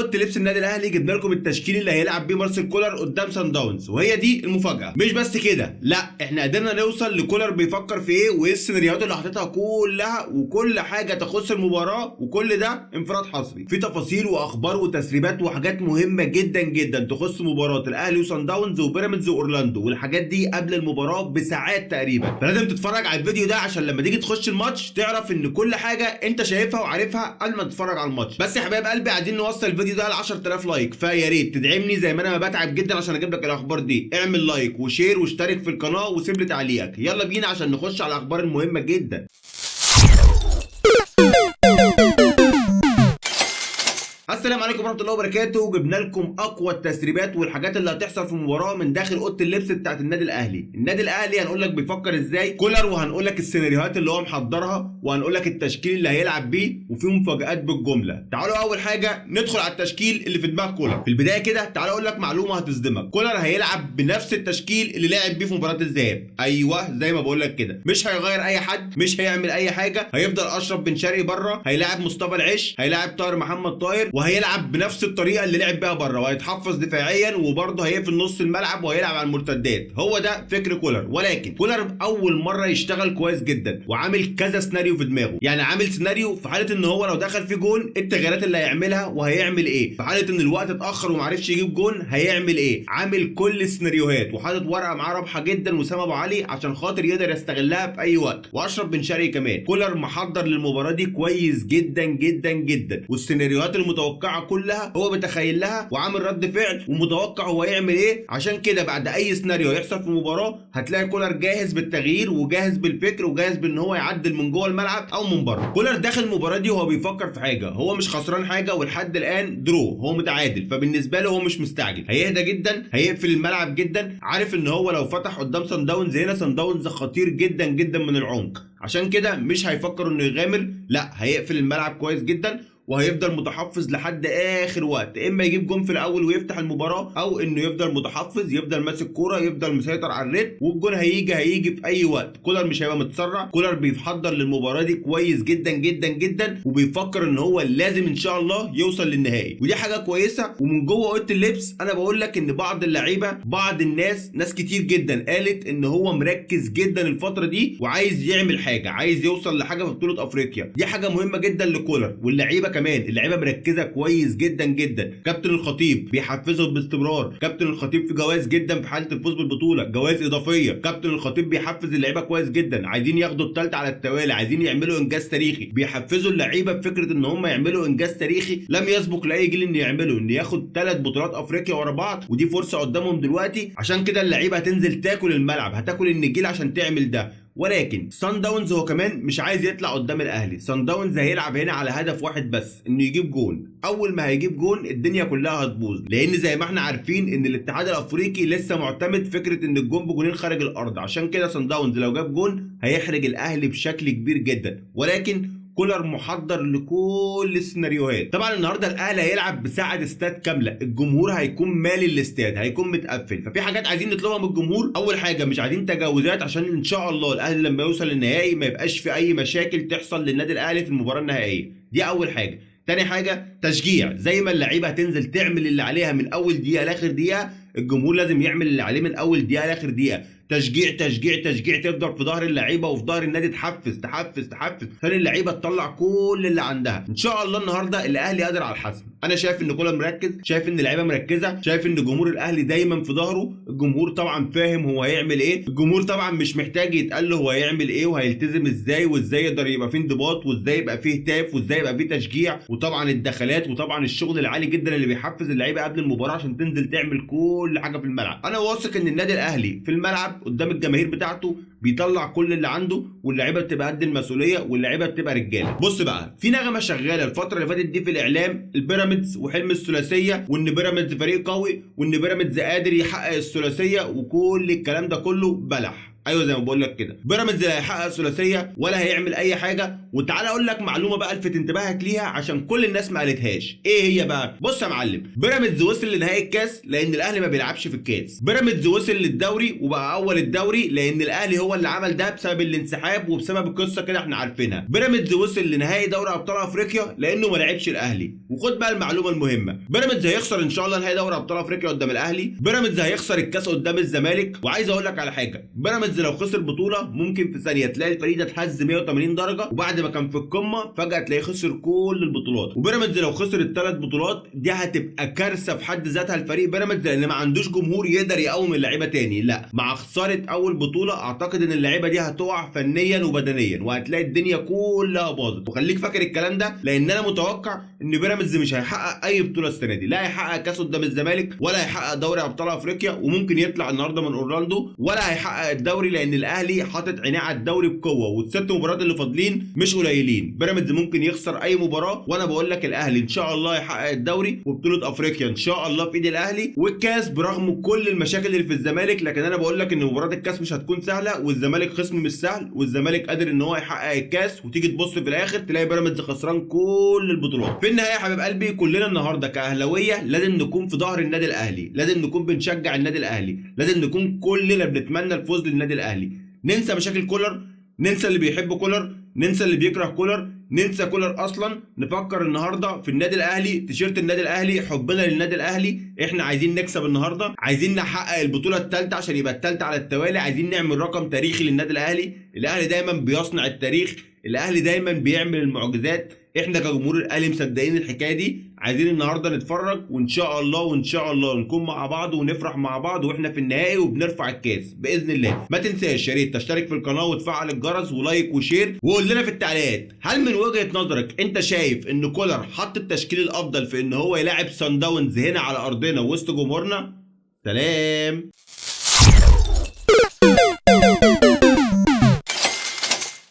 اوضه لبس النادي الاهلي جبنا لكم التشكيل اللي هيلعب بيه مارسيل كولر قدام سان داونز، وهي دي المفاجاه. مش بس كده، لا احنا قدرنا نوصل لكولر بيفكر في ايه وايه السيناريوهات اللي حاططها كلها وكل حاجه تخص المباراه، وكل ده انفراد حصري في تفاصيل واخبار وتسريبات وحاجات مهمه جدا جدا تخص مباراه الاهلي وسان داونز وبيراميدز واورلاندو، والحاجات دي قبل المباراه بساعات تقريبا. فلازم تتفرج على الفيديو ده عشان لما تيجي تخش الماتش تعرف ان كل حاجه انت شايفها وعارفها قبل ما تتفرج على الماتش. بس يا حبايب قلبي عايزين نوصل الفيديو ده ل 10000 لايك، فيا ريت تدعمني زي ما انا بتعب جدا عشان اجيب لك الاخبار دي. اعمل لايك وشير واشترك في القناه وسيب لي تعليقك. يلا بينا عشان نخش على الاخبار المهمه جدا. السلام عليكم ورحمه الله وبركاته. جبنا لكم اقوى التسريبات والحاجات اللي هتحصل في المباراه من داخل اوضه اللبس بتاعت النادي الاهلي. النادي الاهلي هنقول لك بيفكر ازاي كولر، وهنقول لك السيناريوهات اللي هو محضرها، وهنقول لك التشكيل اللي هيلعب بيه، وفي مفاجآت بالجمله. تعالوا اول حاجه ندخل على التشكيل اللي في دماغ كولر. في البدايه كده تعالوا اقول لك معلومه هتصدمك. كولر هيلعب بنفس التشكيل اللي لعب بيه في مباراه الذهاب. ايوه زي ما بقول لك كده، مش هيغير اي حد، مش هيعمل اي حاجه. هيفضل اشرف بن شرقي بره، هيلاعب مصطفى العش، هيلاعب طاهر محمد طاهر، وهيلعب بنفس الطريقه اللي لعب بيها بره، وهيتحفظ دفاعيا وبرضه هيقفل نص الملعب وهيلعب على المرتدات. هو ده فكر كولر. ولكن كولر اول مره يشتغل كويس جدا وعامل كذا سيناريو في دماغه. يعني عامل سيناريو في حاله ان هو لو دخل في جون التغييرات اللي هيعملها وهيعمل ايه، في حاله ان الوقت اتاخر ومعرفش يجيب جون هيعمل ايه. عامل كل السيناريوهات وحاطط ورقه معاه رابحه جدا وسام ابو علي عشان خاطر يقدر يستغلها في اي وقت، واشرف بن شرقي كمان. كولر محضر للمباراه دي كويس جدا جدا جدا، والسيناريوهات المتوقعه كلها هو بتخيل لها وعامل رد فعل ومتوقع هو هيعمل ايه. عشان كده بعد اي سيناريو يحصل في المباراه هتلاقي كولر جاهز بالتغيير وجاهز بالفكر وجاهز بان هو يعدل من جوه الملعب او من بره. كولر داخل المباراه دي وهو بيفكر في حاجه، هو مش خسران حاجه ولحد الان درو، هو متعادل، فبالنسبه له هو مش مستعجل، هيهدى جدا، هيقفل الملعب جدا. عارف ان هو لو فتح قدام سان داونز، هنا سان داونز خطير جدا جدا من العمق، عشان كده مش هيفكر انه يغامر، لا هيقفل الملعب كويس جدا وهيفضل متحفظ لحد اخر وقت. اما يجيب جون في الاول ويفتح المباراه، او انه يفضل متحفظ، يفضل ماسك كوره، يفضل مسيطر على الريتم، والجون هيجي في اي وقت. كولر مش هيبقى متسرع. كولر بيحضر للمباراه دي كويس جدا جدا جدا، وبيفكر ان هو لازم ان شاء الله يوصل للنهائي، ودي حاجه كويسه. ومن جوه اوضه اللبس انا بقول لك ان بعض اللعيبه، بعض الناس، ناس كتير جدا قالت ان هو مركز جدا الفتره دي وعايز يعمل حاجه، عايز يوصل لحاجه في بطوله افريقيا. دي حاجه مهمه جدا لكولر. واللعيبه كمان، اللعيبه مركزه كويس جدا جدا. كابتن الخطيب بيحفزهم باستمرار. كابتن الخطيب في جوائز جدا في حاله الفوز بالبطوله، جوائز اضافيه. كابتن الخطيب بيحفز اللعيبه كويس جدا، عايزين ياخدوا الثالثه على التوالي، عايزين يعملوا انجاز تاريخي. بيحفزوا اللعيبه بفكره ان هم يعملوا انجاز تاريخي لم يسبق لاي جيل ان يعمله، ان ياخد 3 بطولات افريقيا ورا بعض، ودي فرصه قدامهم دلوقتي. عشان كده اللعيبه هتنزل تاكل الملعب، هتاكل النجيل عشان تعمل ده. ولكن سان داونز هو كمان مش عايز يطلع قدام الاهلي. سان داونز هيلعب هنا على هدف واحد بس، انه يجيب جون. اول ما هيجيب جون الدنيا كلها هتبوظ، لان زي ما احنا عارفين ان الاتحاد الافريقي لسه معتمد فكره ان الجون بجونين خارج الارض. عشان كده سان داونز لو جاب جون هيحرج الاهلي بشكل كبير جدا. ولكن كولر محضر لكل السيناريوهات. طبعا النهارده الاهلي هيلعب بساعه استاد كامله، الجمهور هيكون مالي الاستاد، هيكون متقفل. ففي حاجات عايزين نطلبها من الجمهور. اول حاجه مش عايزين تجاوزات، عشان ان شاء الله الاهلي لما يوصل للنهائي ما يبقاش في اي مشاكل تحصل للنادي الاهلي في المباراه النهائيه. دي اول حاجه. تاني حاجه تشجيع، زي ما اللعيبه هتنزل تعمل اللي عليها من اول دقيقه لاخر دقيقه، الجمهور لازم يعمل اللي عليه من اول دقيقه لاخر دقيقه. تشجيع تشجيع تشجيع، تفضل في ظهر اللعيبه وفي ظهر النادي، تحفز تحفز تحفز عشان اللعيبه تطلع كل اللي عندها. ان شاء الله النهارده الاهلي قادر على الحسم. انا شايف ان كولر مركز، شايف ان اللعيبه مركزه، شايف ان جمهور الاهلي دايما في ظهره. الجمهور طبعا فاهم هو هيعمل ايه، الجمهور طبعا مش محتاج يتقال له هو هيعمل ايه وهيلتزم ازاي وازاي يقدر يبقى فيه انضباط وازاي يبقى فيه هتاف وازاي يبقى فيه تشجيع، وطبعا الدخلات، وطبعا الشغل العالي جدا اللي بيحفز اللعيبه قبل المباراه عشان تنزل تعمل كل حاجه في الملعب. انا واثق ان النادي الاهلي في الملعب قدام الجماهير بتاعته بيطلع كل اللي عنده، واللعيبه بتبقى قد المسؤوليه، واللعيبه بتبقى رجاله. بص بقى، في نغمه شغاله الفتره اللي فاتت دي في الاعلام، البيراميدز وحلم الثلاثيه، وان بيراميدز فريق قوي، وان بيراميدز قادر يحقق الثلاثيه، وكل الكلام ده كله بلح. ايوه زي ما بقول لك كده، بيراميدز لا هيحقق ثلاثيه ولا هيعمل اي حاجه. وتعالى اقول لك معلومه بقى الفت انتباهك ليها عشان كل الناس ما قالتهاش. ايه هي بقى؟ بص يا معلم، بيراميدز وصل لنهائي الكاس لان الاهلي ما بيلعبش في الكاس. بيراميدز وصل للدوري وبقى اول الدوري لان الاهلي هو اللي عمل ده بسبب الانسحاب وبسبب القصه كده احنا عارفينها. بيراميدز وصل لنهائي دوري ابطال افريقيا لانه ما لعبش الاهلي. وخد بقى المعلومه المهمه، بيراميدز هيخسر ان شاء الله نهائي دوري ابطال افريقيا قدام الاهلي، بيراميدز هيخسر الكاس قدام الزمالك. وعايز اقول لك على حاجه، بيراميدز لو خسر بطوله ممكن في ثانيه تلاقي الفريق ده اتهز 180 درجه، وبعد ما كان في القمه فجاه تلاقيه خسر كل البطولات. وبيراميدز لو خسر الثلاث بطولات دي هتبقى كارثه في حد ذاتها لفريق بيراميدز، لان ما عندوش جمهور يقدر يقوم اللعيبه تاني. لا، مع خساره اول بطوله اعتقد ان اللعيبه دي هتقع فنيا وبدنيا وهتلاقي الدنيا كلها باظت. وخليك فاكر الكلام ده لان انا متوقع ان بيراميدز مش هيحقق اي بطوله السنه دي، لا هيحقق كاس قدام الزمالك ولا هيحقق دوري ابطال افريقيا، وممكن يطلع النهارده من اورلاندو، ولا هيحقق الدوري لان الاهلي حاطط عينيه على الدوري بقوه، والست مباريات اللي فاضلين مش قليلين. بيراميدز ممكن يخسر اي مباراه، وانا بقول لك الاهلي ان شاء الله يحقق الدوري وبطوله افريقيا ان شاء الله في ايد الاهلي، والكاس برغم كل المشاكل اللي في الزمالك. لكن انا بقول لك ان مباراه الكاس مش هتكون سهله، والزمالك خصم مش سهل، والزمالك قادر ان هو يحقق الكاس، وتيجي تبص في الاخر تلاقي بيراميدز خسران كل البطولات. في النهايه يا حبيب قلبي كلنا النهارده كاهلاويه لازم نكون في ظهر النادي الاهلي، لازم نكون بنشجع النادي الاهلي، لازم نكون كلنا بنتمنى الفوز للنادي الاهلي. ننسى مشاكل كولر، ننسى اللي بيحب كولر، ننسى اللي بيكره كولر، ننسى كولر اصلا. نفكر النهارده في النادي الاهلي، تيشيرت النادي الاهلي، حبنا للنادي الاهلي. احنا عايزين نكسب النهارده، عايزين نحقق البطوله الثالثه عشان يبقى الثالثه على التوالي، عايزين نعمل رقم تاريخي للنادي الاهلي. الاهلي دايما بيصنع التاريخ، الاهلي دايما بيعمل المعجزات. احنا كجمهور الاهلي مصدقين الحكايه دي، عايزين النهارده نتفرج وان شاء الله وان شاء الله نكون مع بعض ونفرح مع بعض واحنا في النهائي وبنرفع الكاس باذن الله. ما تنساش يا ريت تشترك في القناه وتفعل الجرس ولايك وشير، وقول لنا في التعليقات هل من وجهه نظرك انت شايف ان كولر حط التشكيل الافضل في ان هو يلاعب سان داونز هنا على ارضنا وسط جمهورنا؟ سلام.